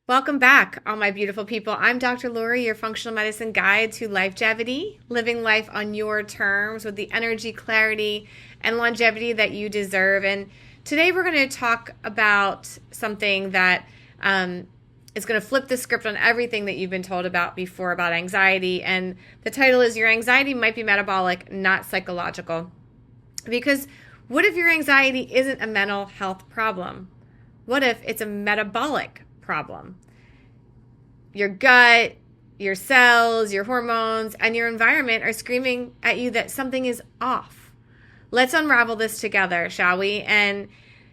Welcome back, all my beautiful people. I'm Dr. Lori, your functional medicine guide to lifegevity, living life on your terms with the energy, clarity, and longevity that you deserve. And today we're going to talk about something that is going to flip the script on everything that you've been told about before about anxiety. And the title is Your Anxiety Might Be Metabolic, Not Psychological. Because what if your anxiety isn't a mental health problem? What if it's a metabolic problem? Your gut, your cells, your hormones, and your environment are screaming at you that something is off. Let's unravel this together, shall we? And,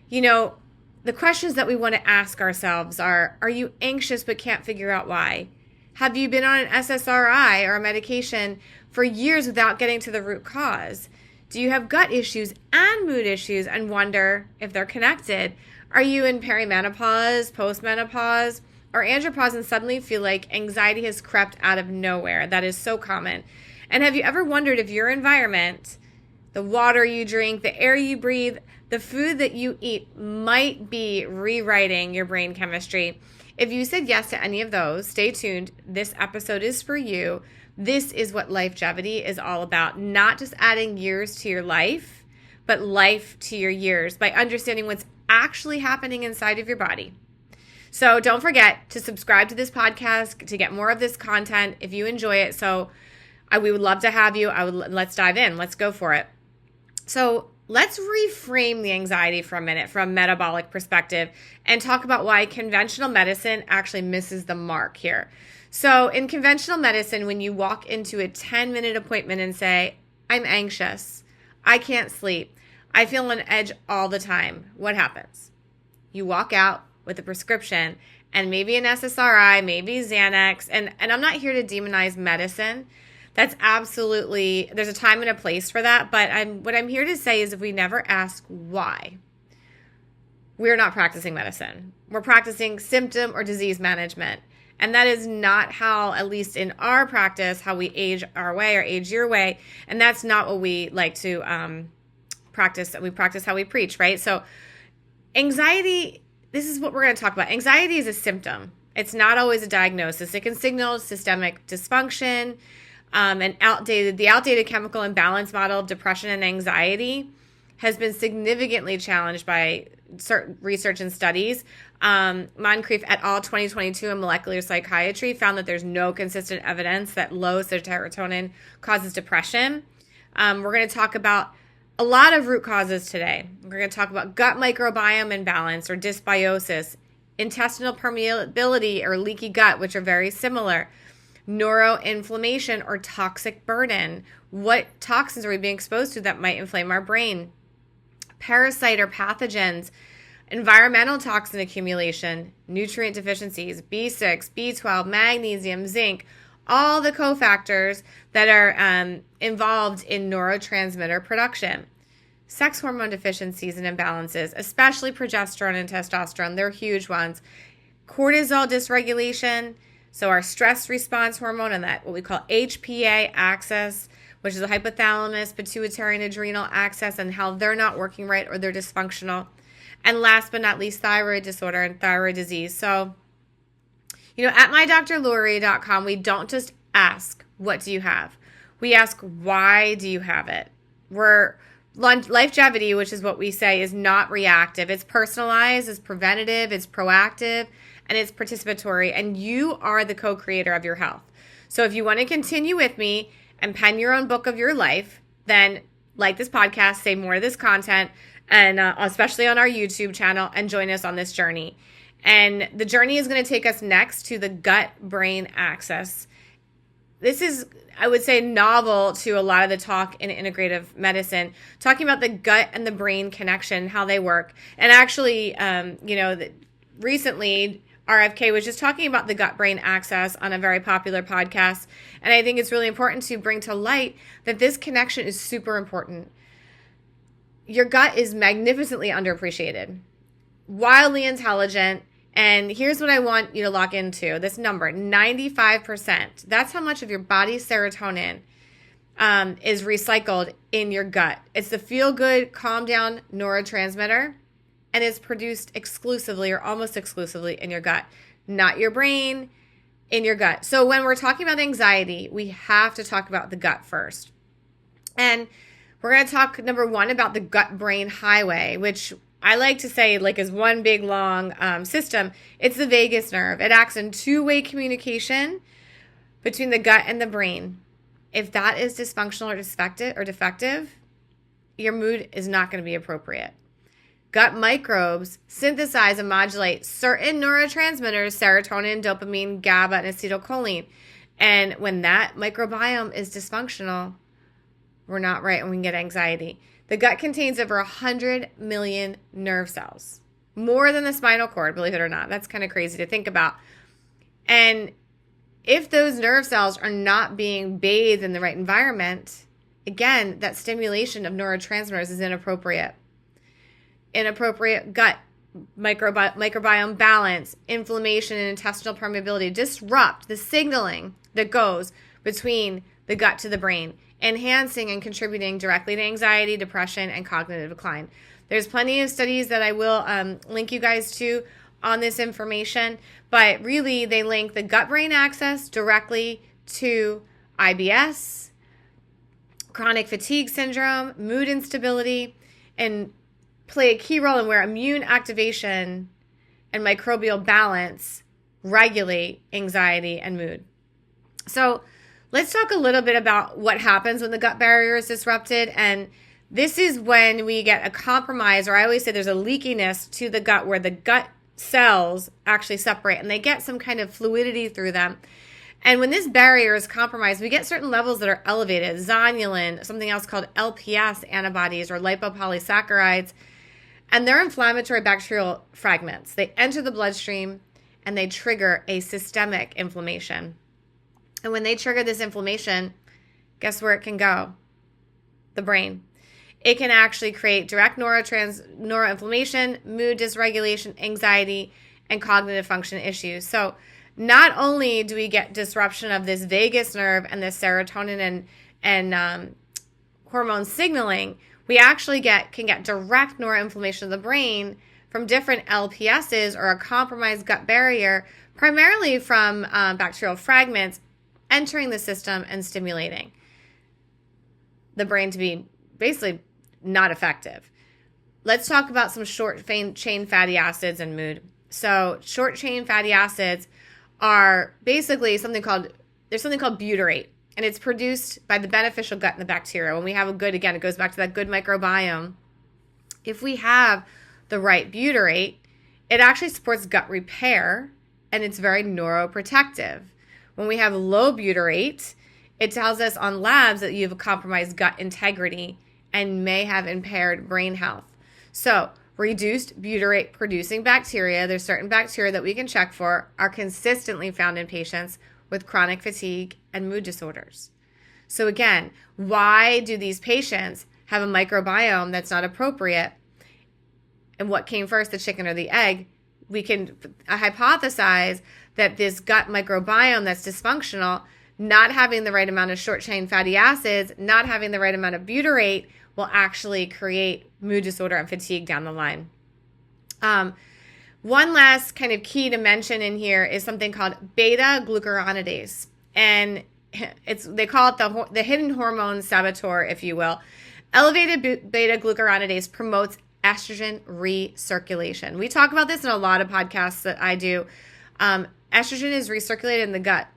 the questions that we want to ask ourselves are you anxious but can't figure out why? Have you been on an SSRI or a medication for years without getting to the root cause? Do you have gut issues and mood issues and wonder if they're connected? Are you in perimenopause, postmenopause, or andropause and suddenly feel like anxiety has crept out of nowhere? That is so common. And have you ever wondered if your environment, the water you drink, the air you breathe, the food that you eat might be rewriting your brain chemistry? If you said yes to any of those, stay tuned. This episode is for you. This is what lifegevity is all about. Not just adding years to your life, but life to your years by understanding what's actually happening inside of your body. So don't forget to subscribe to this podcast to get more of this content if you enjoy it. So we would love to have you. Let's dive in. Let's go for it. So let's reframe the anxiety for a minute from a metabolic perspective and talk about why conventional medicine actually misses the mark here. So in conventional medicine, when you walk into a 10-minute appointment and say, I'm anxious, I can't sleep, I feel on edge all the time, what happens? You walk out with a prescription and maybe an SSRI, maybe Xanax, and I'm not here to demonize medicine. That's absolutely, there's a time and a place for that, but what I'm here to say is if we never ask why, we're not practicing medicine. We're practicing symptom or disease management. And that is not how, at least in our practice, how we age our way or age your way. And that's not what we like to practice. We practice how we preach, right? So anxiety, this is what we're going to talk about. Anxiety is a symptom. It's not always a diagnosis. It can signal systemic dysfunction, the outdated chemical imbalance model of depression and anxiety has been significantly challenged by certain research and studies. Moncrief et al. 2022 in molecular psychiatry found that there's no consistent evidence that low serotonin causes depression. We're going to talk about a lot of root causes today. We're going to talk about gut microbiome imbalance or dysbiosis, intestinal permeability or leaky gut, which are very similar, neuroinflammation or toxic burden. What toxins are we being exposed to that might inflame our brain? Parasite or pathogens, environmental toxin accumulation, nutrient deficiencies, B6, B12, magnesium, zinc, all the cofactors that are involved in neurotransmitter production. Sex hormone deficiencies and imbalances, especially progesterone and testosterone, they're huge ones. Cortisol dysregulation, so our stress response hormone and that what we call HPA axis, which is the hypothalamus, pituitary, and adrenal axis, and how they're not working right or they're dysfunctional. And last but not least, thyroid disorder and thyroid disease. So, at mydrlori.com, we don't just ask, what do you have? We ask, why do you have it? Lifegevity, which is what we say, is not reactive. It's personalized, it's preventative, it's proactive, and it's participatory. And you are the co-creator of your health. So if you want to continue with me and pen your own book of your life, then like this podcast, say more of this content, and especially on our YouTube channel, and join us on this journey. And the journey is going to take us next to the gut-brain axis. This is, I would say, novel to a lot of the talk in integrative medicine, talking about the gut and the brain connection, how they work. And actually, recently, RFK was just talking about the gut-brain axis on a very popular podcast. And I think it's really important to bring to light that this connection is super important. Your gut is magnificently underappreciated, wildly intelligent. And here's what I want you to lock into. This number, 95%. That's how much of your body's serotonin is recycled in your gut. It's the feel-good, calm-down neurotransmitter, and it's produced exclusively or almost exclusively in your gut. not your brain, in your gut. So when we're talking about anxiety, we have to talk about the gut first. And we're going to talk, number one, about the gut-brain highway, which I like to say like is one big long system. It's the vagus nerve. It acts in two-way communication between the gut and the brain. If that is dysfunctional or defective, your mood is not going to be appropriate. Gut microbes synthesize and modulate certain neurotransmitters, serotonin, dopamine, GABA, and acetylcholine. And when that microbiome is dysfunctional, we're not right and we can get anxiety. The gut contains over 100 million nerve cells, more than the spinal cord, believe it or not. That's kind of crazy to think about. And if those nerve cells are not being bathed in the right environment, again, that stimulation of neurotransmitters is inappropriate. Inappropriate gut microbiome balance, inflammation, and intestinal permeability disrupt the signaling that goes between the gut to the brain, enhancing and contributing directly to anxiety, depression, and cognitive decline. There's plenty of studies that I will link you guys to on this information, but really they link the gut-brain axis directly to IBS, chronic fatigue syndrome, mood instability, and play a key role in where immune activation and microbial balance regulate anxiety and mood. So let's talk a little bit about what happens when the gut barrier is disrupted. And this is when we get a compromise, or I always say there's a leakiness to the gut where the gut cells actually separate and they get some kind of fluidity through them. And when this barrier is compromised, we get certain levels that are elevated, zonulin, something else called LPS antibodies or lipopolysaccharides, and they're inflammatory bacterial fragments. They enter the bloodstream and they trigger a systemic inflammation. And when they trigger this inflammation, guess where it can go? The brain. It can actually create direct neuroinflammation, mood dysregulation, anxiety, and cognitive function issues. So not only do we get disruption of this vagus nerve and the serotonin and hormone signaling, we actually can get direct neuroinflammation of the brain from different LPSs or a compromised gut barrier, primarily from bacterial fragments entering the system and stimulating the brain to be basically not effective. Let's talk about some short-chain fatty acids and mood. So short-chain fatty acids are basically something called butyrate, and it's produced by the beneficial gut and the bacteria. When we have a good, again, it goes back to that good microbiome. If we have the right butyrate, it actually supports gut repair, and it's very neuroprotective. When we have low butyrate, it tells us on labs that you have a compromised gut integrity and may have impaired brain health. So reduced butyrate producing bacteria, there's certain bacteria that we can check for, are consistently found in patients with chronic fatigue and mood disorders. So again, why do these patients have a microbiome that's not appropriate? And what came first, the chicken or the egg? We can hypothesize that this gut microbiome that's dysfunctional, not having the right amount of short-chain fatty acids, not having the right amount of butyrate, will actually create mood disorder and fatigue down the line. One last kind of key to mention in here is something called beta-glucuronidase. And they call it the hidden hormone saboteur, if you will. Elevated beta-glucuronidase promotes estrogen recirculation. We talk about this in a lot of podcasts that I do. Estrogen is recirculated in the gut.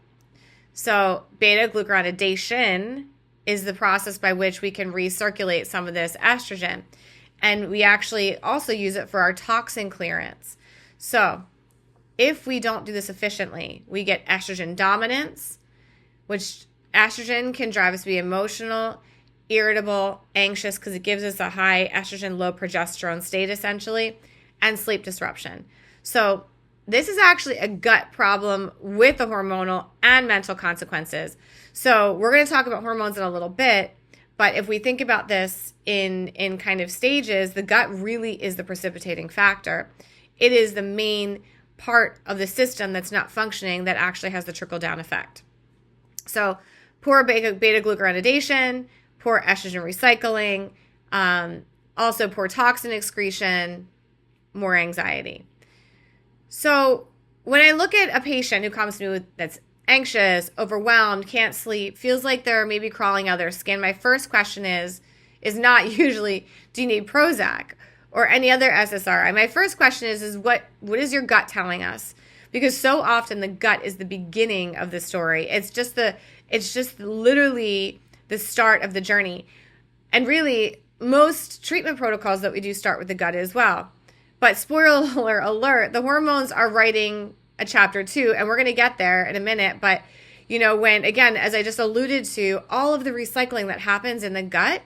So beta-glucuronidation is the process by which we can recirculate some of this estrogen. And we actually also use it for our toxin clearance. So if we don't do this efficiently, we get estrogen dominance, which estrogen can drive us to be emotional, irritable, anxious, because it gives us a high estrogen, low progesterone state essentially, and sleep disruption. So this is actually a gut problem with the hormonal and mental consequences. So we're going to talk about hormones in a little bit, but if we think about this in kind of stages, the gut really is the precipitating factor. It is the main part of the system that's not functioning that actually has the trickle-down effect. So poor beta-glucuronidation, poor estrogen recycling, also poor toxin excretion, more anxiety. So when I look at a patient who comes to me that's anxious, overwhelmed, can't sleep, feels like they're maybe crawling out of their skin, my first question is not usually, do you need Prozac or any other SSRI? My first question is what is your gut telling us? Because so often the gut is the beginning of the story. It's just literally the start of the journey. And really, most treatment protocols that we do start with the gut as well. But spoiler alert, the hormones are writing a chapter 2, and we're going to get there in a minute. But, when, again, as I just alluded to, all of the recycling that happens in the gut,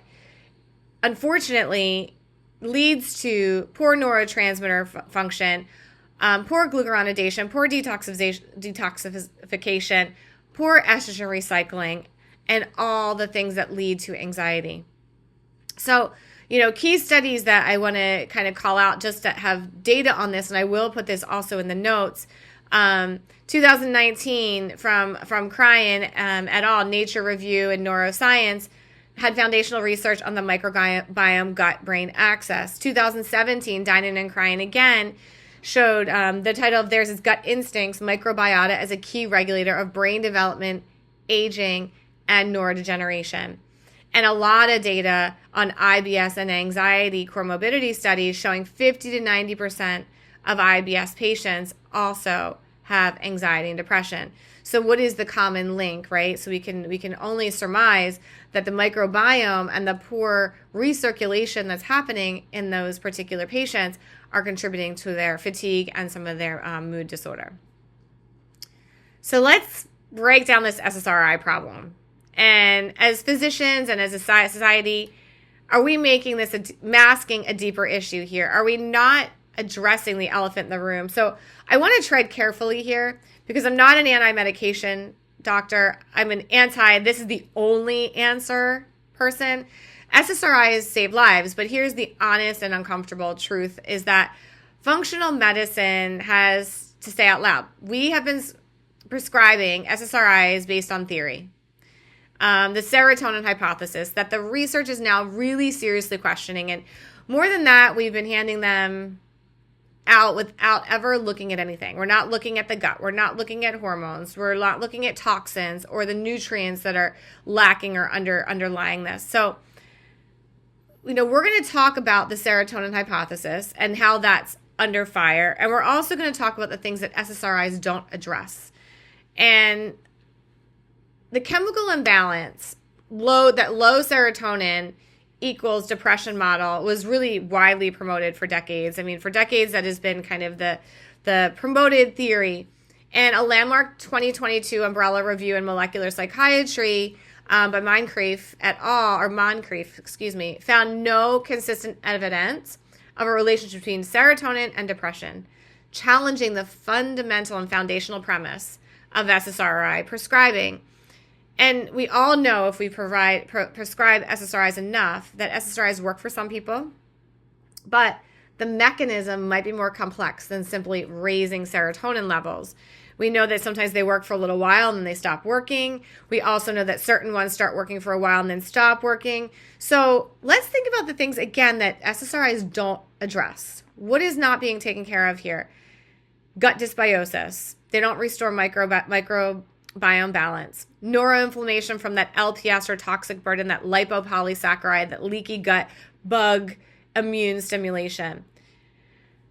unfortunately, leads to poor neurotransmitter function, poor glucuronidation, poor detoxification, poor estrogen recycling, and all the things that lead to anxiety. So, key studies that I want to kind of call out just to have data on this, and I will put this also in the notes. 2019 from Cryan et al., Nature Review in Neuroscience, had foundational research on the microbiome gut-brain axis. 2017, Dinan and Cryan again showed the title of theirs is Gut Instincts, Microbiota as a Key Regulator of Brain Development, Aging, and Neurodegeneration. And a lot of data on IBS and anxiety comorbidity studies showing 50 to 90% of IBS patients also have anxiety and depression. So what is the common link, right? So we can only surmise that the microbiome and the poor recirculation that's happening in those particular patients are contributing to their fatigue and some of their mood disorder. So let's break down this SSRI problem. And as physicians and as a society, are we making this masking a deeper issue here? Are we not addressing the elephant in the room? So I want to tread carefully here because I'm not an anti-medication doctor. I'm an this is the only answer person. SSRIs save lives, but here's the honest and uncomfortable truth is that functional medicine has to say out loud. We have been prescribing SSRIs based on theory. The serotonin hypothesis that the research is now really seriously questioning. And more than that, we've been handing them out without ever looking at anything. We're not looking at the gut. We're not looking at hormones. We're not looking at toxins or the nutrients that are lacking or underlying this. So, we're going to talk about the serotonin hypothesis and how that's under fire. And we're also going to talk about the things that SSRIs don't address. And the chemical imbalance, low serotonin equals depression model was really widely promoted for decades. I mean, for decades, that has been kind of the promoted theory. And a landmark 2022 umbrella review in molecular psychiatry by Moncrief et al., found no consistent evidence of a relationship between serotonin and depression, challenging the fundamental and foundational premise of SSRI prescribing. And we all know if we prescribe SSRIs enough that SSRIs work for some people, but the mechanism might be more complex than simply raising serotonin levels. We know that sometimes they work for a little while and then they stop working. We also know that certain ones start working for a while and then stop working. So let's think about the things, again, that SSRIs don't address. What is not being taken care of here? Gut dysbiosis. They don't restore microbiome balance. Neuroinflammation from that LPS or toxic burden, that lipopolysaccharide, that leaky gut bug immune stimulation.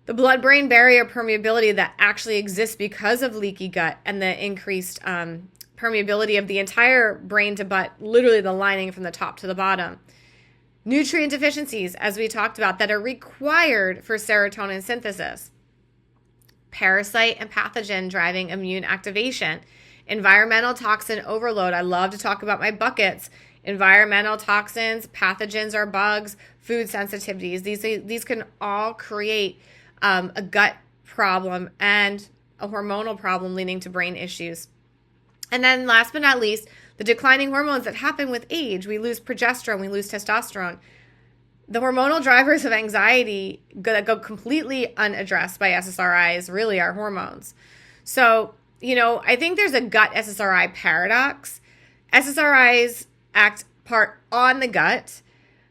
The blood-brain barrier permeability that actually exists because of leaky gut and the increased permeability of the entire brain to butt, literally the lining from the top to the bottom. Nutrient deficiencies, as we talked about, that are required for serotonin synthesis. Parasite and pathogen driving immune activation. Environmental toxin overload. I love to talk about my buckets. Environmental toxins, pathogens or bugs, food sensitivities. These can all create a gut problem and a hormonal problem leading to brain issues. And then last but not least, the declining hormones that happen with age. We lose progesterone, we lose testosterone. The hormonal drivers of anxiety that go completely unaddressed by SSRIs really are hormones. So, I think there's a gut SSRI paradox. SSRIs act part on the gut,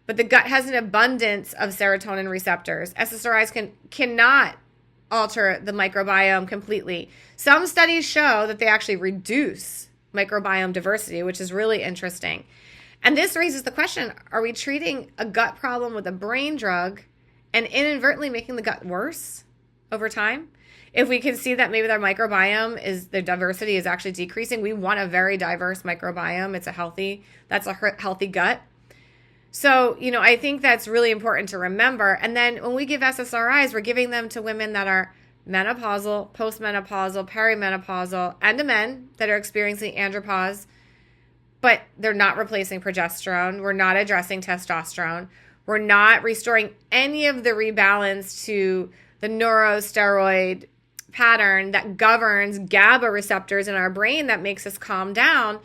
but the gut has an abundance of serotonin receptors. SSRIs cannot alter the microbiome completely. Some studies show that they actually reduce microbiome diversity, which is really interesting. And this raises the question, are we treating a gut problem with a brain drug and inadvertently making the gut worse over time? If we can see that maybe their microbiome the diversity is actually decreasing, we want a very diverse microbiome. That's a healthy gut. So, I think that's really important to remember. And then when we give SSRIs, we're giving them to women that are menopausal, postmenopausal, perimenopausal, and to men that are experiencing andropause, but they're not replacing progesterone. We're not addressing testosterone. We're not restoring any of the rebalance to the neurosteroid pattern that governs GABA receptors in our brain that makes us calm down,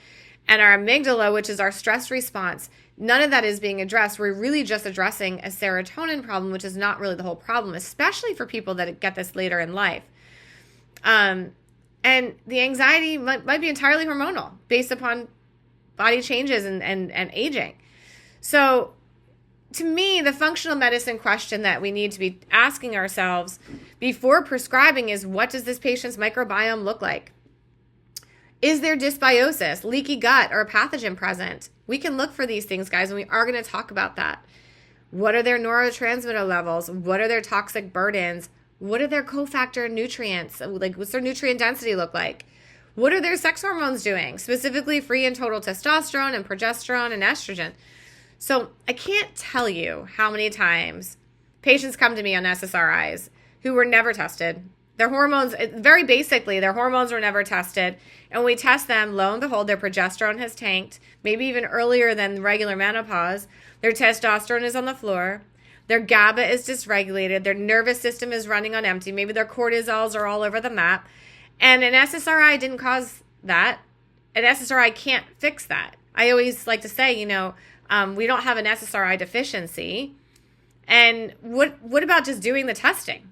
and our amygdala, which is our stress response. None of that is being addressed. We're really just addressing a serotonin problem, which is not really the whole problem, especially for people that get this later in life. And the anxiety might be entirely hormonal based upon body changes and aging. So to me, the functional medicine question that we need to be asking ourselves before prescribing is, what does this patient's microbiome look like? Is there dysbiosis, leaky gut, or a pathogen present? We can look for these things, guys, and we are going to talk about that. What are their neurotransmitter levels? What are their toxic burdens? What are their cofactor nutrients? Like, what's their nutrient density look like? What are their sex hormones doing? Specifically, free and total testosterone and progesterone and estrogen. So I can't tell you how many times patients come to me on SSRIs who were never tested. Their hormones, very basically, their hormones were never tested. And when we test them, lo and behold, their progesterone has tanked, maybe even earlier than regular menopause. Their testosterone is on the floor. Their GABA is dysregulated. Their nervous system is running on empty. Maybe their cortisols are all over the map. And an SSRI didn't cause that. An SSRI can't fix that. I always like to say, we don't have an SSRI deficiency. And what about just doing the testing?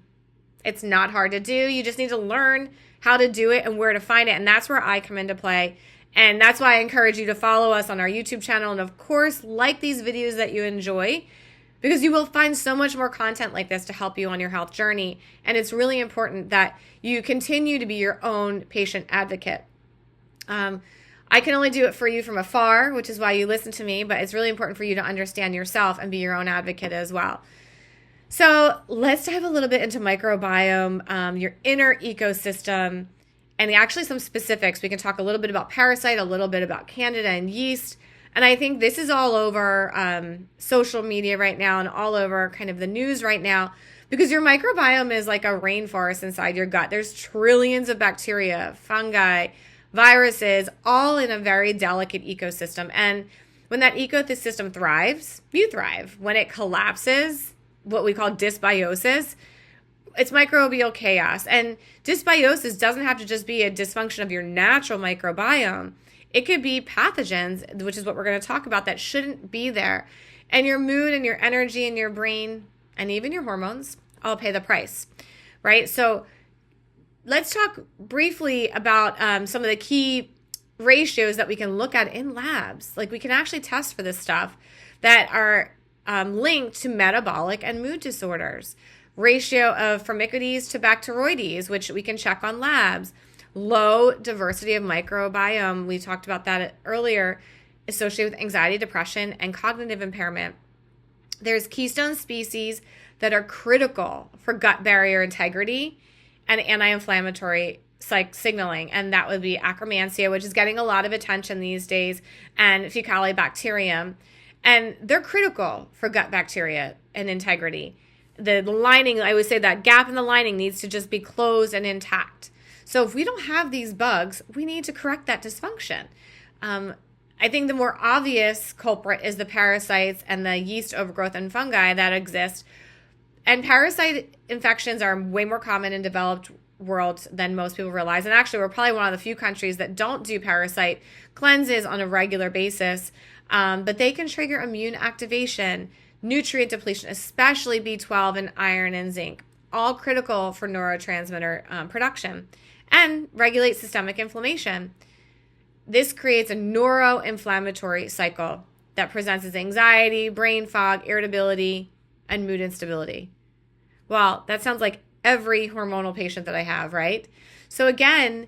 It's not hard to do. You just need to learn how to do it and where to find it. And that's where I come into play. And that's why I encourage you to follow us on our YouTube channel. And of course, like these videos that you enjoy, because you will find so much more content like this to help you on your health journey. And it's really important that you continue to be your own patient advocate. I can only do it for you from afar, which is why you listen to me, but it's really important for you to understand yourself and be your own advocate as well. So let's dive a little bit into microbiome, your inner ecosystem, and actually some specifics. We can talk a little bit about parasite, a little bit about candida and yeast. And I think this is all over social media right now and all over kind of the news right now, because your microbiome is like a rainforest inside your gut. There's trillions of bacteria, fungi, viruses, all in a very delicate ecosystem. And when that ecosystem thrives, you thrive. When it collapses, what we call dysbiosis, it's microbial chaos. And dysbiosis doesn't have to just be a dysfunction of your natural microbiome. It could be pathogens, which is what we're going to talk about, that shouldn't be there. And your mood and your energy and your brain and even your hormones all pay the price, right? So let's talk briefly about some of the key ratios that we can look at in labs. Like, we can actually test for this stuff that are linked to metabolic and mood disorders. Ratio of Firmicutes to Bacteroides, which we can check on labs. Low diversity of microbiome, we talked about that earlier, associated with anxiety, depression, and cognitive impairment. There's keystone species that are critical for gut barrier integrity and anti-inflammatory signaling, and that would be Akkermansia, which is getting a lot of attention these days, and Faecalibacterium. And they're critical for gut bacteria and integrity. The lining, I would say that gap in the lining needs to just be closed and intact. So if we don't have these bugs, we need to correct that dysfunction. I think the more obvious culprit is the parasites and the yeast overgrowth and fungi that exist. And parasite infections are way more common in developed world than most people realize. And actually, we're probably one of the few countries that don't do parasite cleanses on a regular basis. But they can trigger immune activation, nutrient depletion, especially B12 and iron and zinc, all critical for neurotransmitter production, and regulate systemic inflammation. This creates a neuroinflammatory cycle that presents as anxiety, brain fog, irritability, and mood instability. Well, that sounds like every hormonal patient that I have, right? So again,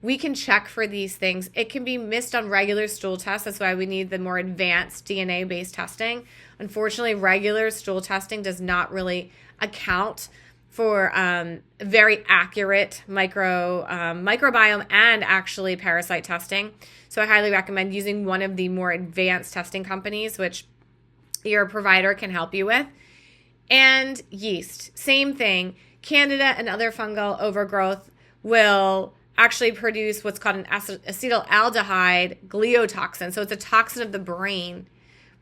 we can check for these things. It can be missed on regular stool tests. That's why we need the more advanced DNA-based testing. Unfortunately, regular stool testing does not really account for very accurate microbiome and actually parasite testing. So I highly recommend using one of the more advanced testing companies, which your provider can help you with. And yeast, same thing. Candida and other fungal overgrowth will actually produce what's called an acetaldehyde gliotoxin. So it's a toxin of the brain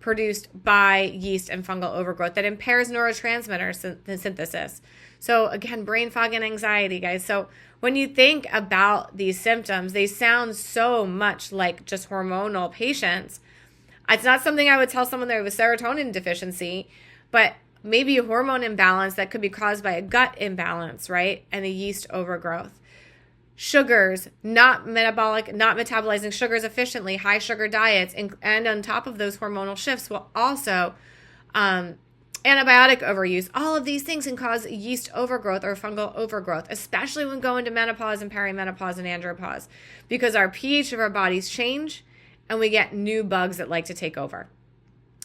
produced by yeast and fungal overgrowth that impairs neurotransmitter synthesis. So again, brain fog and anxiety, guys. So when you think about these symptoms, they sound so much like just hormonal patients. It's not something I would tell someone that with serotonin deficiency, but maybe a hormone imbalance that could be caused by a gut imbalance, right? And a yeast overgrowth. Sugars, not metabolic, not metabolizing sugars efficiently, high sugar diets, and on top of those hormonal shifts will also antibiotic overuse. All of these things can cause yeast overgrowth or fungal overgrowth, especially when going to menopause and perimenopause and andropause, because our pH of our bodies change and we get new bugs that like to take over.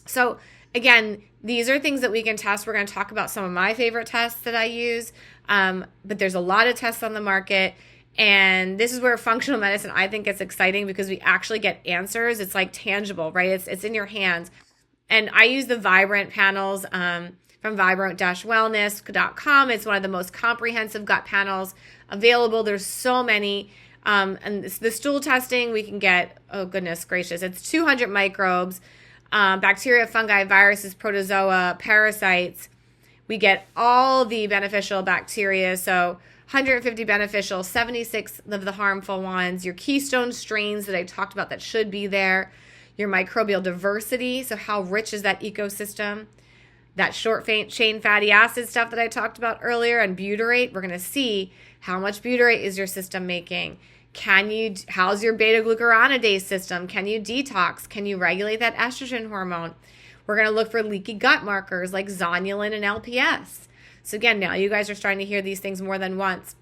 So again, these are things that we can test. We're going to talk about some of my favorite tests that I use, but there's a lot of tests on the market. And this is where functional medicine, I think, gets exciting because we actually get answers. It's like tangible, right? It's in your hands. And I use the Vibrant panels from vibrant-wellness.com. It's one of the most comprehensive gut panels available. There's so many. And the stool testing, we can get, oh goodness gracious, it's 200 microbes, bacteria, fungi, viruses, protozoa, parasites. We get all the beneficial bacteria. So 150 beneficial, 76 of the harmful ones, your keystone strains that I talked about that should be there, your microbial diversity, so how rich is that ecosystem, that short chain fatty acid stuff that I talked about earlier, and butyrate. We're going to see how much butyrate is your system making. How's your beta-glucuronidase system? Can you detox? Can you regulate that estrogen hormone? We're going to look for leaky gut markers like zonulin and LPS. So again, now you guys are starting to hear these things more than once.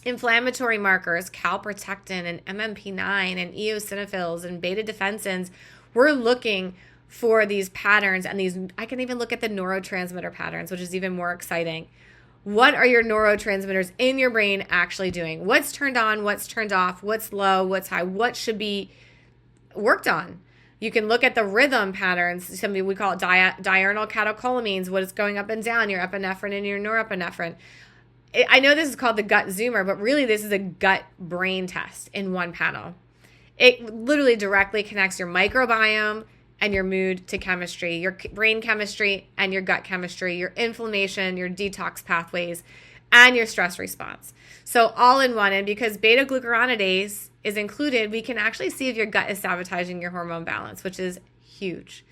Inflammatory markers, calprotectin and MMP9 and eosinophils and beta defensins. We're looking for these patterns, and I can even look at the neurotransmitter patterns, which is even more exciting. What are your neurotransmitters in your brain actually doing? What's turned on? What's turned off? What's low? What's high? What should be worked on? You can look at the rhythm patterns. Something we call it diurnal catecholamines, what is going up and down, your epinephrine and your norepinephrine. I know this is called the gut zoomer, but really this is a gut brain test in one panel. It literally directly connects your microbiome and your mood to chemistry, your brain chemistry and your gut chemistry, your inflammation, your detox pathways, and your stress response. So all in one. And because beta-glucuronidase is included, we can actually see if your gut is sabotaging your hormone balance, which is huge.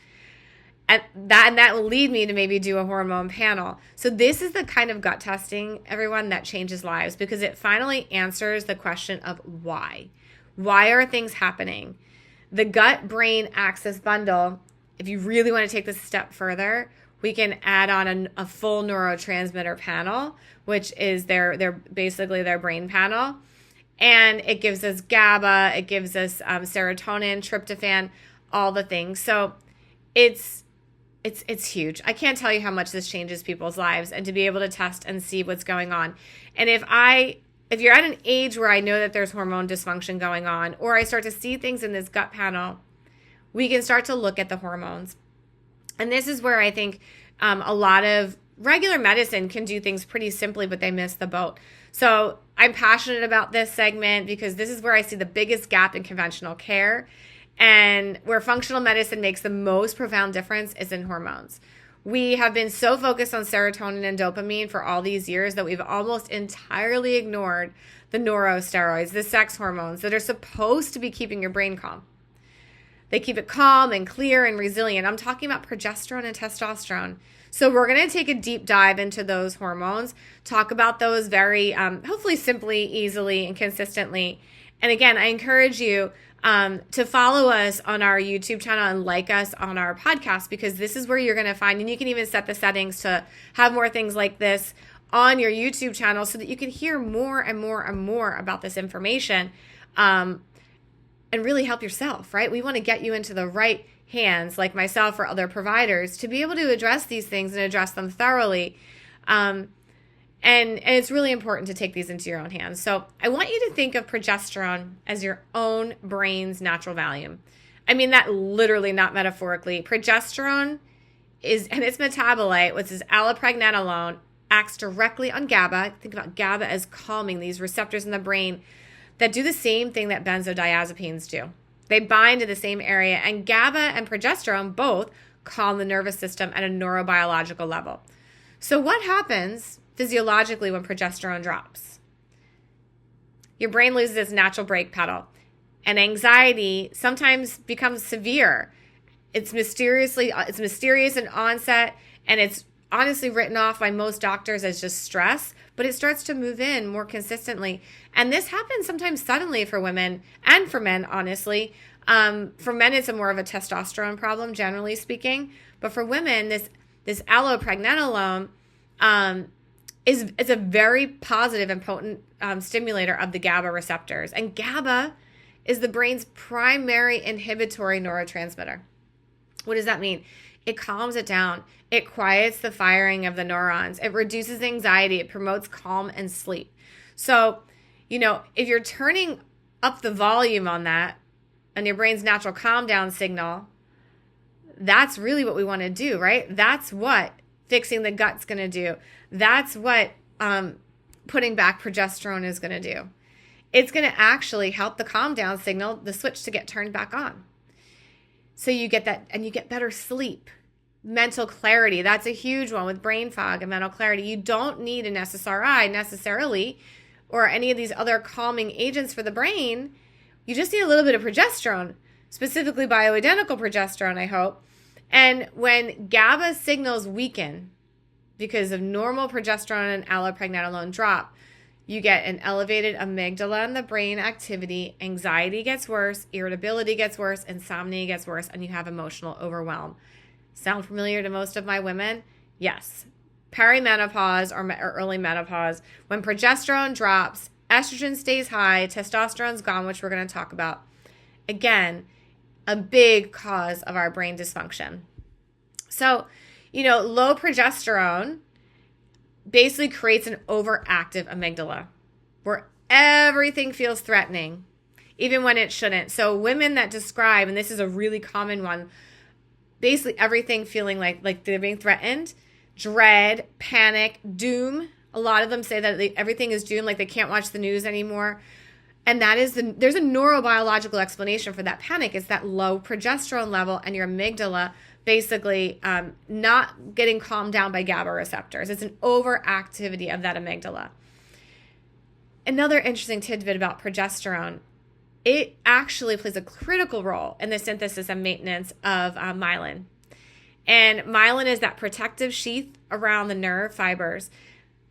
And that will lead me to maybe do a hormone panel. So this is the kind of gut testing, everyone, that changes lives, because it finally answers the question of why. Why are things happening? The gut-brain axis bundle, if you really want to take this a step further, we can add on a full neurotransmitter panel, which is basically their brain panel. And it gives us GABA, it gives us serotonin, tryptophan, all the things. So it's huge. I can't tell you how much this changes people's lives, and to be able to test and see what's going on. And if you're at an age where I know that there's hormone dysfunction going on, or I start to see things in this gut panel, we can start to look at the hormones. And this is where I think a lot of regular medicine can do things pretty simply, but they miss the boat. So I'm passionate about this segment because this is where I see the biggest gap in conventional care, and where functional medicine makes the most profound difference is in hormones. We have been so focused on serotonin and dopamine for all these years that we've almost entirely ignored the neurosteroids, the sex hormones that are supposed to be keeping your brain calm. They keep it calm and clear and resilient. I'm talking about progesterone and testosterone. So we're going to take a deep dive into those hormones, talk about those very, hopefully simply, easily, and consistently. And again, I encourage you to follow us on our YouTube channel and like us on our podcast, because this is where you're going to find, and you can even set the settings to have more things like this on your YouTube channel so that you can hear more and more and more about this information and really help yourself, right? We want to get you into the right hands, like myself or other providers, to be able to address these things and address them thoroughly. And it's really important to take these into your own hands. So I want you to think of progesterone as your own brain's natural Valium. I mean that literally, not metaphorically. Progesterone and its metabolite, which is allopregnanolone, acts directly on GABA. Think about GABA as calming, these receptors in the brain that do the same thing that benzodiazepines do. They bind to the same area, and GABA and progesterone both calm the nervous system at a neurobiological level. So what happens physiologically when progesterone drops? Your brain loses its natural brake pedal, and anxiety sometimes becomes severe. It's mysterious in onset, and it's honestly written off by most doctors as just stress, but it starts to move in more consistently. And this happens sometimes suddenly for women and for men, honestly. For men, it's more of a testosterone problem, generally speaking. But for women, this allopregnanolone is a very positive and potent stimulator of the GABA receptors. And GABA is the brain's primary inhibitory neurotransmitter. What does that mean? It calms it down. It quiets the firing of the neurons. It reduces anxiety. It promotes calm and sleep. So, if you're turning up the volume on that and your brain's natural calm down signal, that's really what we want to do, right? That's what fixing the gut's going to do. That's what putting back progesterone is going to do. It's going to actually help the calm down signal, the switch, to get turned back on. So you get that, and you get better sleep. Mental clarity, that's a huge one with brain fog and mental clarity. You don't need an SSRI necessarily or any of these other calming agents for the brain. You just need a little bit of progesterone, specifically bioidentical progesterone, I hope. And when GABA signals weaken because of normal progesterone and allopregnanolone drop, you get an elevated amygdala in the brain activity, anxiety gets worse, irritability gets worse, insomnia gets worse, and you have emotional overwhelm. Sound familiar to most of my women? Yes. Perimenopause or early menopause, when progesterone drops, estrogen stays high, testosterone's gone, which we're going to talk about. Again, a big cause of our brain dysfunction. So, low progesterone basically creates an overactive amygdala where everything feels threatening, even when it shouldn't. So women that describe, and this is a really common one, basically everything feeling like they're being threatened, dread, panic, doom. A lot of them say that everything is doom, like they can't watch the news anymore. And there's a neurobiological explanation for that panic. It's that low progesterone level and your amygdala basically not getting calmed down by GABA receptors. It's an overactivity of that amygdala. Another interesting tidbit about progesterone, it actually plays a critical role in the synthesis and maintenance of myelin. And myelin is that protective sheath around the nerve fibers.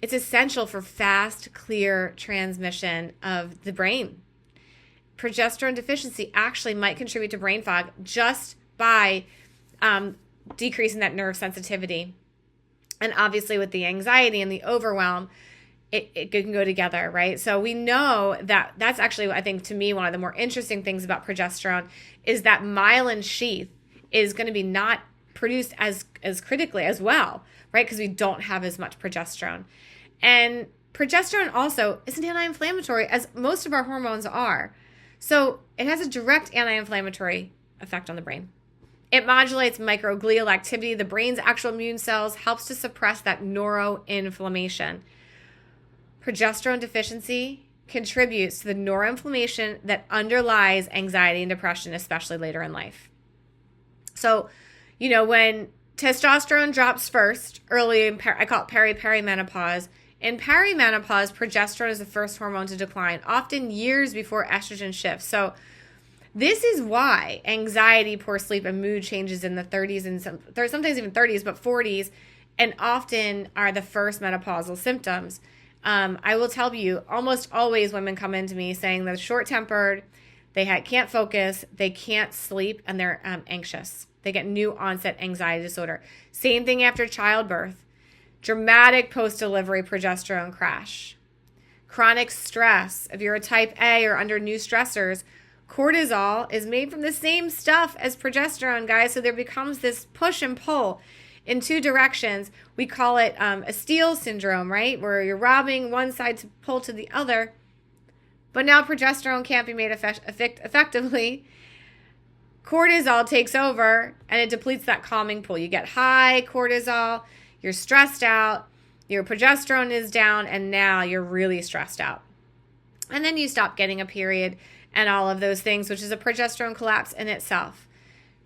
It's essential for fast, clear transmission of the brain. Progesterone deficiency actually might contribute to brain fog just by decreasing that nerve sensitivity. And obviously with the anxiety and the overwhelm, it can go together, right? So we know that's actually, I think, to me, one of the more interesting things about progesterone is that myelin sheath is going to be not produced as critically as well, right? Because we don't have as much progesterone. And progesterone also is an anti-inflammatory, as most of our hormones are. So it has a direct anti-inflammatory effect on the brain. It modulates microglial activity, the brain's actual immune cells, helps to suppress that neuroinflammation. Progesterone deficiency contributes to the neuroinflammation that underlies anxiety and depression, especially later in life. So, when testosterone drops first, early in I call it perimenopause. In perimenopause, progesterone is the first hormone to decline, often years before estrogen shifts. So this is why anxiety, poor sleep, and mood changes in the 30s and sometimes even 30s, but 40s, and often are the first menopausal symptoms. I will tell you, almost always women come into me saying they're short-tempered, they can't focus, they can't sleep, and they're anxious. They get new onset anxiety disorder. Same thing after childbirth. dramatic post-delivery progesterone crash. Chronic stress. If you're a type A or under new stressors, cortisol is made from the same stuff as progesterone, guys. So there becomes this push and pull in two directions. We call it a steal syndrome, right? Where you're robbing one side to pull to the other. But now progesterone can't be made effectively. Cortisol takes over and it depletes that calming pool. You get high cortisol, you're stressed out, your progesterone is down, and now you're really stressed out. And then you stop getting a period and all of those things, which is a progesterone collapse in itself.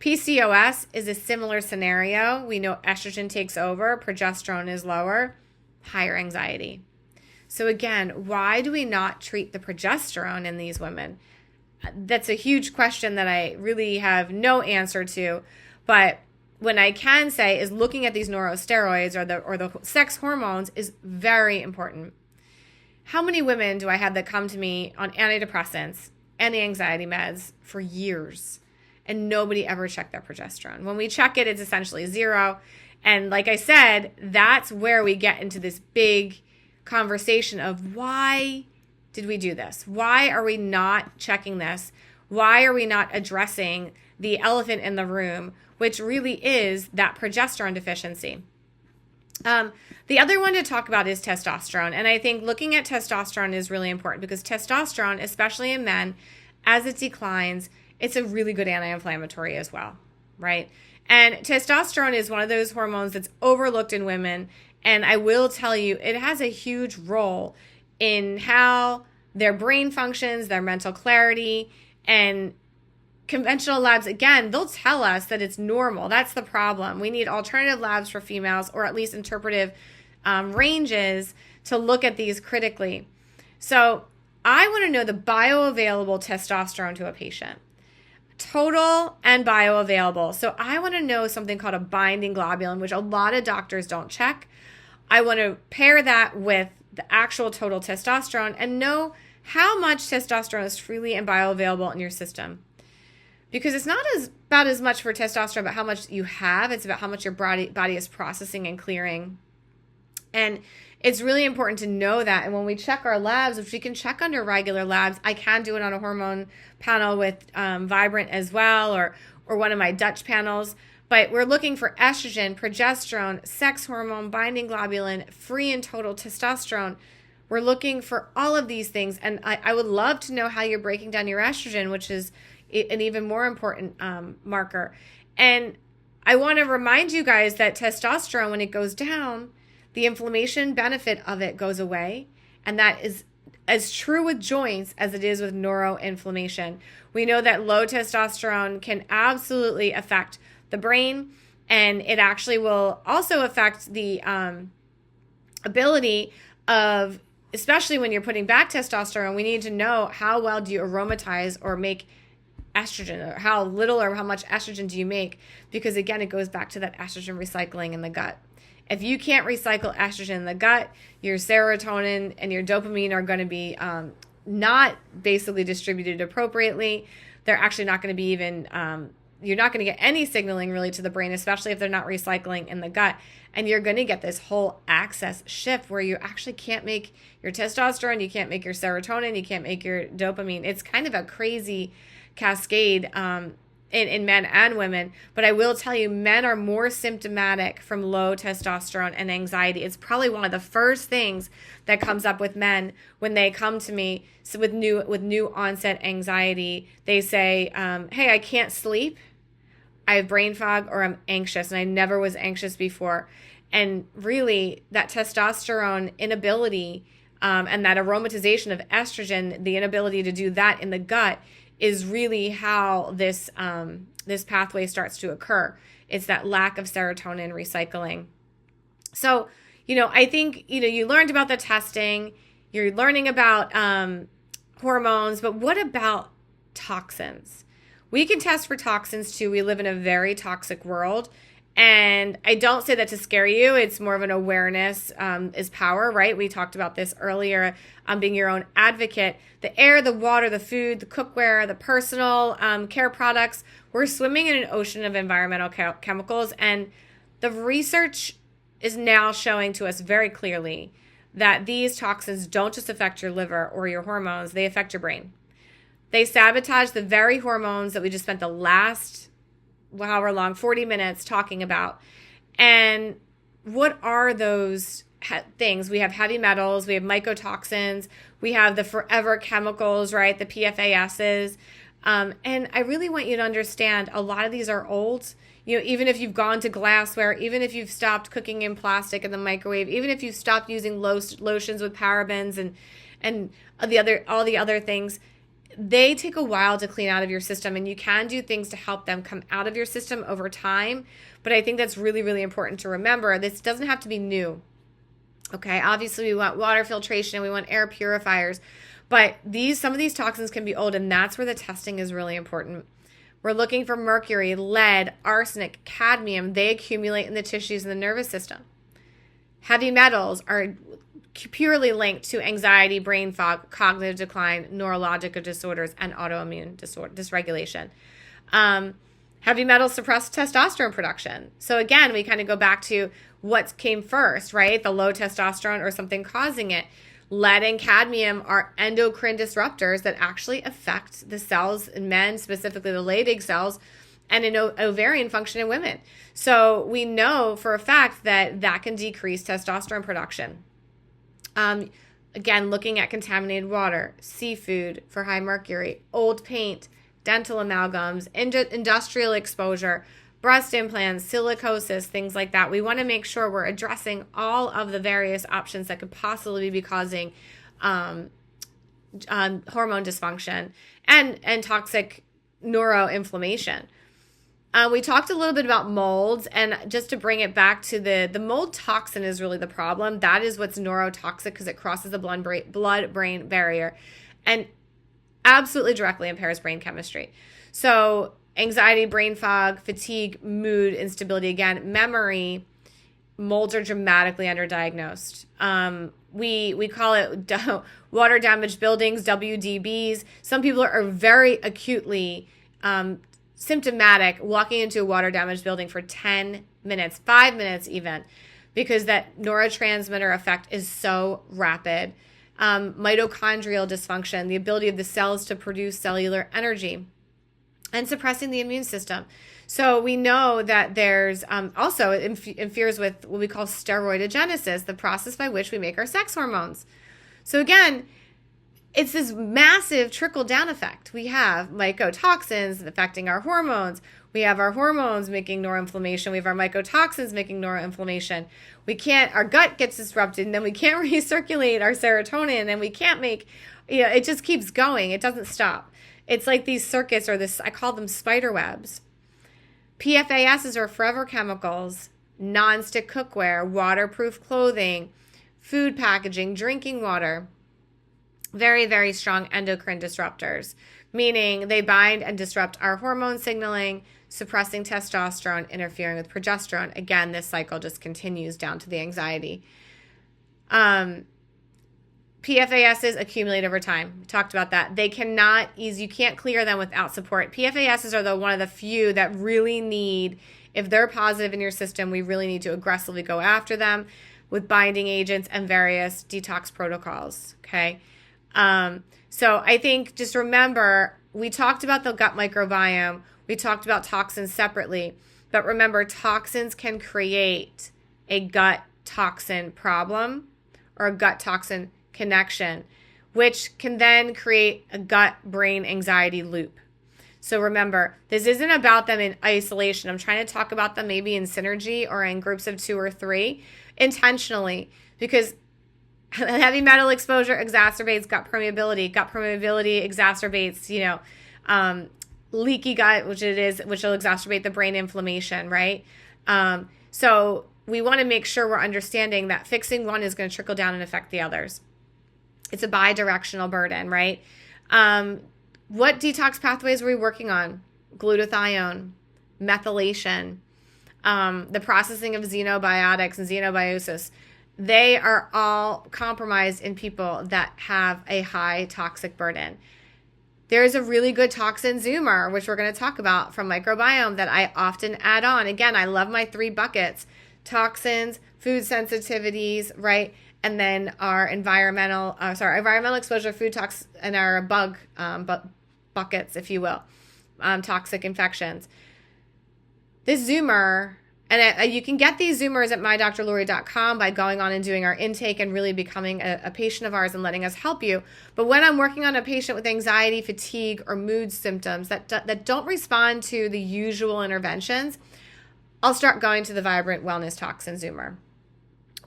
PCOS is a similar scenario. We know estrogen takes over, progesterone is lower, higher anxiety. So again, why do we not treat the progesterone in these women? That's a huge question that I really have no answer to. But what I can say is looking at these neurosteroids or the sex hormones is very important. How many women do I have that come to me on antidepressants, anti-anxiety meds for years, and nobody ever checked their progesterone? When we check it, it's essentially zero. And like I said, that's where we get into this big conversation of why did we do this? Why are we not checking this? Why are we not addressing the elephant in the room, which really is that progesterone deficiency? The other one to talk about is testosterone. And I think looking at testosterone is really important because testosterone, especially in men, as it declines, it's a really good anti-inflammatory as well, right? And testosterone is one of those hormones that's overlooked in women. And I will tell you, it has a huge role in how their brain functions, their mental clarity, and conventional labs, again, they'll tell us that it's normal. That's the problem. We need alternative labs for females, or at least interpretive ranges to look at these critically. So I want to know the bioavailable testosterone to a patient. Total and bioavailable. So I want to know something called a binding globulin, which a lot of doctors don't check. I want to pair that with the actual total testosterone and know how much testosterone is freely and bioavailable in your system. Because it's not about as much for testosterone about how much you have. It's about how much your body is processing and clearing. And it's really important to know that. And when we check our labs, which we can check under regular labs, I can do it on a hormone panel with Vibrant as well, or one of my Dutch panels. But we're looking for estrogen, progesterone, sex hormone, binding globulin, free and total testosterone. We're looking for all of these things. And I would love to know how you're breaking down your estrogen, which is an even more important marker. And I want to remind you guys that testosterone, when it goes down, the inflammation benefit of it goes away. And that is as true with joints as it is with neuroinflammation. We know that low testosterone can absolutely affect the brain, and it actually will also affect the ability of, especially when you're putting back testosterone, we need to know how well do you aromatize or make estrogen, or how little or how much estrogen do you make, because again, it goes back to that estrogen recycling in the gut. If you can't recycle estrogen in the gut, your serotonin and your dopamine are going to be not basically distributed appropriately. They're actually not going to be even, you're not going to get any signaling really to the brain, especially if they're not recycling in the gut. And you're going to get this whole axis shift where you actually can't make your testosterone, you can't make your serotonin, you can't make your dopamine. It's kind of a crazy cascade in men and women. But I will tell you, men are more symptomatic from low testosterone and anxiety. It's probably one of the first things that comes up with men when they come to me. So with new onset anxiety, they say, hey, I can't sleep, I have brain fog, or I'm anxious, and I never was anxious before. And really, that testosterone inability and that aromatization of estrogen, the inability to do that in the gut, is really how this pathway starts to occur. It's that lack of serotonin recycling. So, I think, you learned about the testing, you're learning about hormones, but what about toxins? We can test for toxins too. We live in a very toxic world. And I don't say that to scare you. It's more of an awareness is power, right? We talked about this earlier, being your own advocate. The air, the water, the food, the cookware, the personal care products. We're swimming in an ocean of environmental chemicals. And the research is now showing to us very clearly that these toxins don't just affect your liver or your hormones, they affect your brain. They sabotage the very hormones that we just spent the last however long, 40 minutes talking about. And what are those things? We have heavy metals, we have mycotoxins, we have the forever chemicals, right? The PFASs. And I really want you to understand a lot of these are old. Even if you've gone to glassware, even if you've stopped cooking in plastic in the microwave, even if you've stopped using lotions with parabens and all the other things, they take a while to clean out of your system, and you can do things to help them come out of your system over time. But I think that's really, really important to remember. This doesn't have to be new. Okay, obviously we want water filtration, we want air purifiers, but some of these toxins can be old, and that's where the testing is really important. We're looking for mercury, lead, arsenic, cadmium. They accumulate in the tissues in the nervous system. Heavy metals are purely linked to anxiety, brain fog, cognitive decline, neurological disorders, and autoimmune dysregulation. Heavy metals suppress testosterone production. So again, we kind of go back to what came first, right? The low testosterone or something causing it. Lead and cadmium are endocrine disruptors that actually affect the cells in men, specifically the Leydig cells, and in ovarian function in women. So we know for a fact that can decrease testosterone production. Again, looking at contaminated water, seafood for high mercury, old paint, dental amalgams, industrial exposure, breast implants, silicosis, things like that. We want to make sure we're addressing all of the various options that could possibly be causing hormone dysfunction and toxic neuroinflammation. We talked a little bit about molds, and just to bring it back to the mold toxin is really the problem. That is what's neurotoxic because it crosses the blood-brain barrier and absolutely directly impairs brain chemistry. So anxiety, brain fog, fatigue, mood, instability, again, memory, molds are dramatically underdiagnosed. We call it water damaged buildings, WDBs. Some people are very acutely symptomatic walking into a water damaged building for 10 minutes, 5 minutes even, because that neurotransmitter effect is so rapid. Mitochondrial dysfunction, the ability of the cells to produce cellular energy, and suppressing the immune system. So we know that there's also interferes with what we call steroidogenesis, the process by which we make our sex hormones. So again, it's this massive trickle-down effect. We have mycotoxins affecting our hormones. We have our hormones making neuroinflammation. We have our mycotoxins making neuroinflammation. Our gut gets disrupted, and then we can't recirculate our serotonin, and we can't make, it just keeps going. It doesn't stop. It's like these circuits, I call them spider webs. PFASs are forever chemicals, nonstick cookware, waterproof clothing, food packaging, drinking water. Very, very strong endocrine disruptors, meaning they bind and disrupt our hormone signaling, suppressing testosterone, interfering with progesterone. Again, this cycle just continues down to the anxiety. PFASs accumulate over time. We talked about that. You can't clear them without support. PFASs are one of the few that really need, if they're positive in your system, we really need to aggressively go after them with binding agents and various detox protocols. Okay. So I think just remember, we talked about the gut microbiome. We talked about toxins separately, but remember, toxins can create a gut toxin problem or a gut toxin connection, which can then create a gut-brain anxiety loop. So remember, this isn't about them in isolation. I'm trying to talk about them maybe in synergy or in groups of 2 or 3 intentionally, because heavy metal exposure exacerbates gut permeability. Gut permeability exacerbates, leaky gut, which will exacerbate the brain inflammation, right? So we want to make sure we're understanding that fixing one is going to trickle down and affect the others. It's a bi-directional burden, right? What detox pathways are we working on? Glutathione, methylation, the processing of xenobiotics and xenobiosis. They are all compromised in people that have a high toxic burden. There's a really good toxin zoomer, which we're going to talk about from microbiome, that I often add on. Again, I love my 3 buckets: toxins, food sensitivities, right? And then our environmental exposure, food tox, and our bug buckets, if you will, toxic infections. This Zoomer, and you can get these Zoomers at mydrlori.com by going on and doing our intake and really becoming a patient of ours and letting us help you. But when I'm working on a patient with anxiety, fatigue, or mood symptoms that don't respond to the usual interventions, I'll start going to the Vibrant Wellness Toxin Zoomer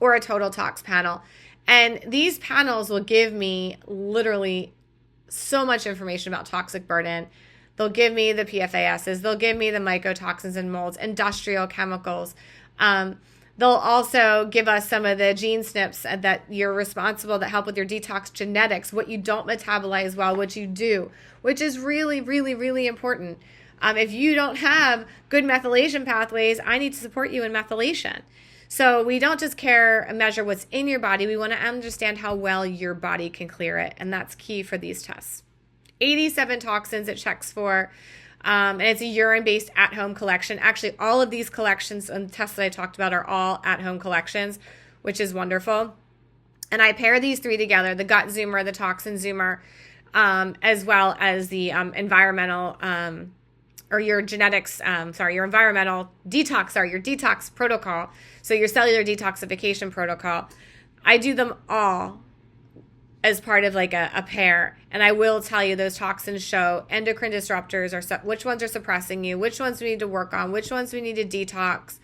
or a Total Tox panel. And these panels will give me literally so much information about toxic burden. They'll give me the PFASs. They'll give me the mycotoxins and molds, industrial chemicals. They'll also give us some of the gene SNPs that you're responsible that help with your detox genetics, what you don't metabolize well, what you do, which is really, really, really important. If you don't have good methylation pathways, I need to support you in methylation. So we don't just care and measure what's in your body. We want to understand how well your body can clear it. And that's key for these tests. 87 toxins it checks for. And it's a urine-based at-home collection. Actually, all of these collections and tests that I talked about are all at-home collections, which is wonderful. And I pair these three together, the gut Zoomer, the toxin Zoomer, as well as the environmental or your genetics, your environmental detox, your detox protocol, so your cellular detoxification protocol. I do them all as part of like a pair. And I will tell you those toxins show endocrine disruptors, or which ones are suppressing you, which ones we need to work on, which ones we need to detox.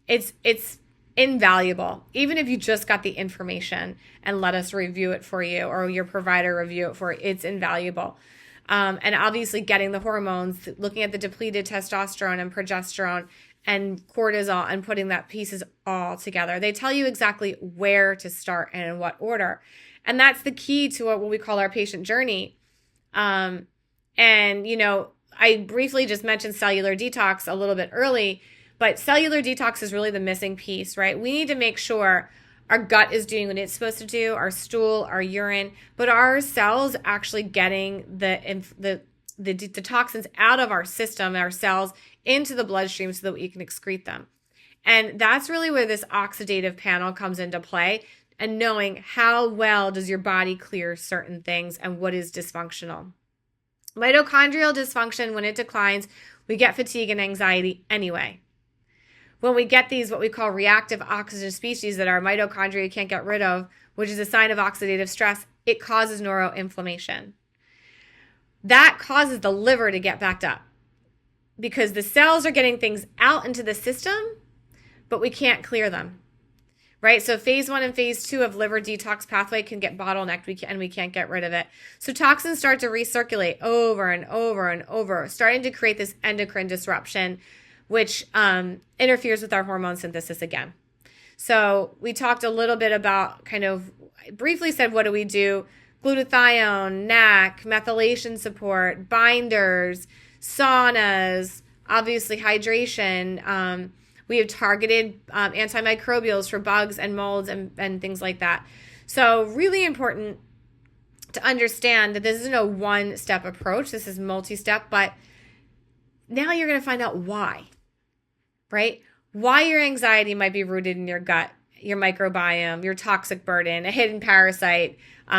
It's invaluable, even if you just got the information and let us review it for you or your provider review it for you, it's invaluable. And obviously getting the hormones, looking at the depleted testosterone and progesterone and cortisol and putting that pieces all together. They tell you exactly where to start and in what order. And that's the key to what we call our patient journey. And, I briefly just mentioned cellular detox a little bit early, but cellular detox is really the missing piece, right? We need to make sure our gut is doing what it's supposed to do, our stool, our urine, but our cells actually getting the toxins out of our system, our cells, into the bloodstream so that we can excrete them. And that's really where this oxidative panel comes into play, and knowing how well does your body clear certain things and what is dysfunctional. Mitochondrial dysfunction, when it declines, we get fatigue and anxiety anyway. When we get these, what we call reactive oxygen species that our mitochondria can't get rid of, which is a sign of oxidative stress, it causes neuroinflammation. That causes the liver to get backed up because the cells are getting things out into the system, but we can't clear them, right? So phase 1 and phase 2 of liver detox pathway can get bottlenecked and we can't get rid of it. So toxins start to recirculate over and over and over, starting to create this endocrine disruption, which interferes with our hormone synthesis again. So we talked a little bit about briefly said, what do we do? Glutathione, NAC, methylation support, binders, saunas, obviously hydration. We have targeted antimicrobials for bugs and molds and things like that. So really important to understand that this isn't a one-step approach. This is multi-step, but now you're going to find out why. Right? Why your anxiety might be rooted in your gut, your microbiome, your toxic burden, a hidden parasite,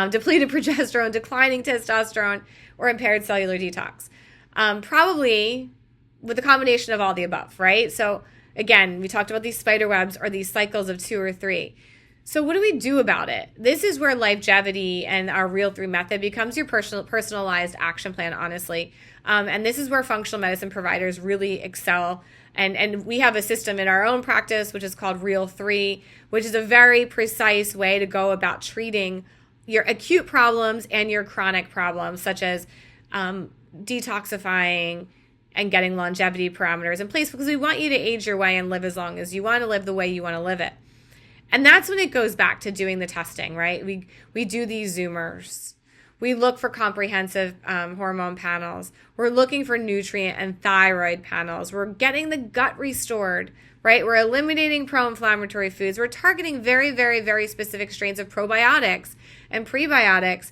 depleted progesterone, declining testosterone, or impaired cellular detox. Probably with a combination of all the above, right? So again, we talked about these spider webs or these cycles of 2 or 3. So what do we do about it? This is where longevity and our Real 3 method becomes your personalized action plan, honestly. And this is where functional medicine providers really excel. And we have a system in our own practice, which is called Real 3, which is a very precise way to go about treating your acute problems and your chronic problems, such as detoxifying and getting longevity parameters in place, because we want you to age your way and live as long as you want to live the way you want to live it. And that's when it goes back to doing the testing, right? We do these Zoomers. We look for comprehensive hormone panels. We're looking for nutrient and thyroid panels. We're getting the gut restored, right? We're eliminating pro-inflammatory foods. We're targeting very, very, very specific strains of probiotics and prebiotics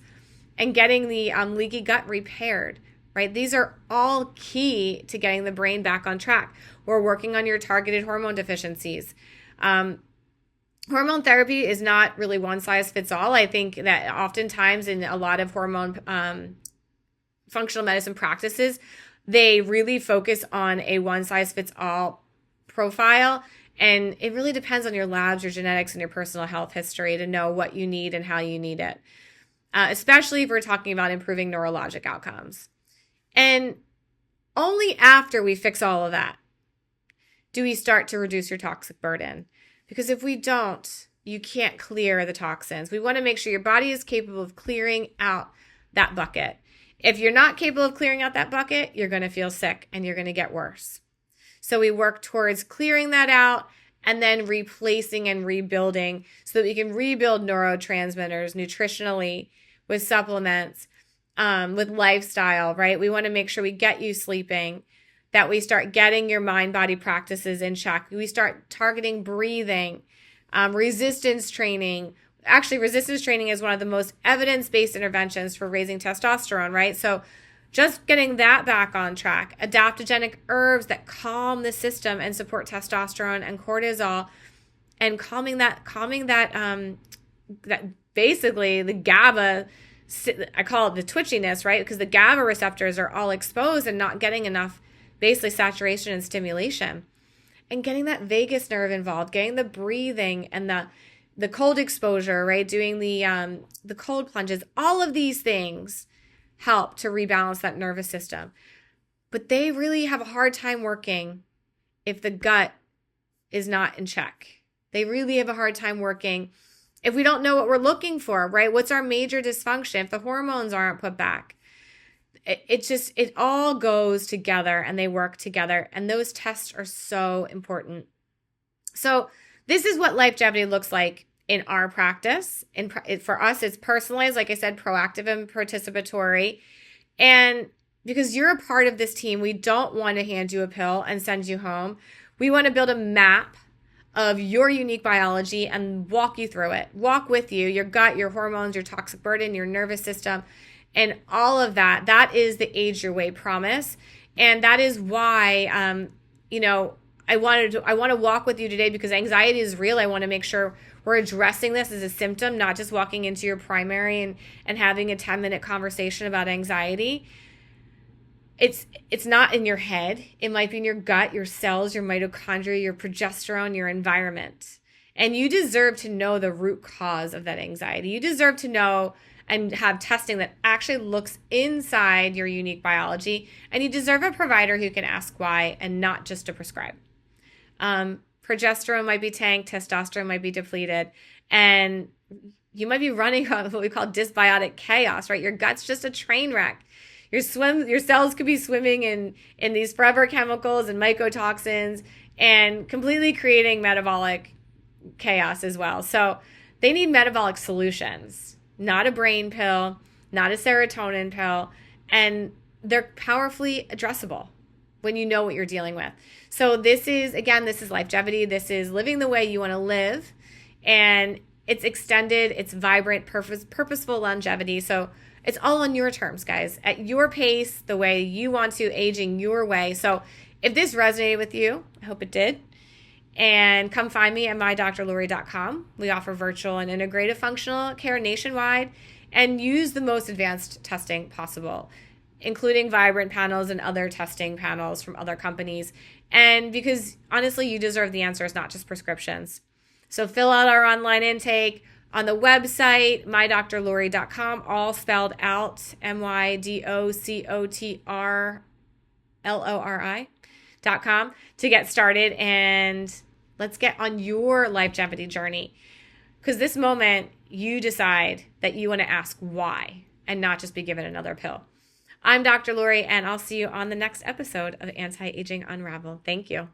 and getting the leaky gut repaired, right? These are all key to getting the brain back on track. We're working on your targeted hormone deficiencies. Hormone therapy is not really one size fits all. I think that oftentimes in a lot of hormone functional medicine practices, they really focus on a one size fits all profile. And it really depends on your labs, your genetics, and your personal health history to know what you need and how you need it, especially if we're talking about improving neurologic outcomes. And only after we fix all of that do we start to reduce your toxic burden. Because if we don't, you can't clear the toxins. We want to make sure your body is capable of clearing out that bucket. If you're not capable of clearing out that bucket, you're going to feel sick and you're going to get worse. So we work towards clearing that out and then replacing and rebuilding so that we can rebuild neurotransmitters nutritionally with supplements, with lifestyle, right? We want to make sure we get you sleeping, that we start getting your mind-body practices in check. We start targeting breathing, resistance training. Actually, resistance training is one of the most evidence-based interventions for raising testosterone, right? So just getting that back on track. Adaptogenic herbs that calm the system and support testosterone and cortisol, and calming that basically the GABA, I call it the twitchiness, right? Because the GABA receptors are all exposed and not getting enough basically saturation and stimulation. And getting that vagus nerve involved, getting the breathing and the cold exposure, right? Doing the cold plunges, all of these things help to rebalance that nervous system. But they really have a hard time working if the gut is not in check. They really have a hard time working if we don't know what we're looking for, right? What's our major dysfunction? If the hormones aren't put back, it all goes together and they work together. And those tests are so important. So this is what longevity looks like in our practice. For us, it's personalized, like I said, proactive and participatory. And because you're a part of this team, we don't want to hand you a pill and send you home. We want to build a map of your unique biology and walk you through it, walk with you, your gut, your hormones, your toxic burden, your nervous system, and all of that. That is the Age Your Way promise. And that is why, I want to walk with you today, because anxiety is real. I want to make sure we're addressing this as a symptom, not just walking into your primary and having a 10-minute conversation about anxiety. It's not in your head. It might be in your gut, your cells, your mitochondria, your progesterone, your environment. And you deserve to know the root cause of that anxiety. You deserve to know and have testing that actually looks inside your unique biology. And you deserve a provider who can ask why and not just to prescribe. Progesterone might be tanked, testosterone might be depleted, and you might be running on what we call dysbiotic chaos, right? Your gut's just a train wreck. Your cells could be swimming in these forever chemicals and mycotoxins and completely creating metabolic chaos as well. So they need metabolic solutions, not a brain pill, not a serotonin pill, and they're powerfully addressable when you know what you're dealing with. So this is longevity. This is living the way you want to live, and it's extended, it's vibrant, purposeful longevity. So it's all on your terms, guys, at your pace, the way you want to, aging your way. So if this resonated with you, I hope it did. And come find me at mydrlori.com. We offer virtual and integrative functional care nationwide and use the most advanced testing possible, including Vibrant panels and other testing panels from other companies. And because honestly, you deserve the answers, not just prescriptions. So fill out our online intake on the website, mydrlori.com, all spelled out, mydoctorlori.com, to get started. And let's get on your longevity journey. Because this moment, you decide that you want to ask why and not just be given another pill. I'm Dr. Lori, and I'll see you on the next episode of Anti-Aging Unraveled. Thank you.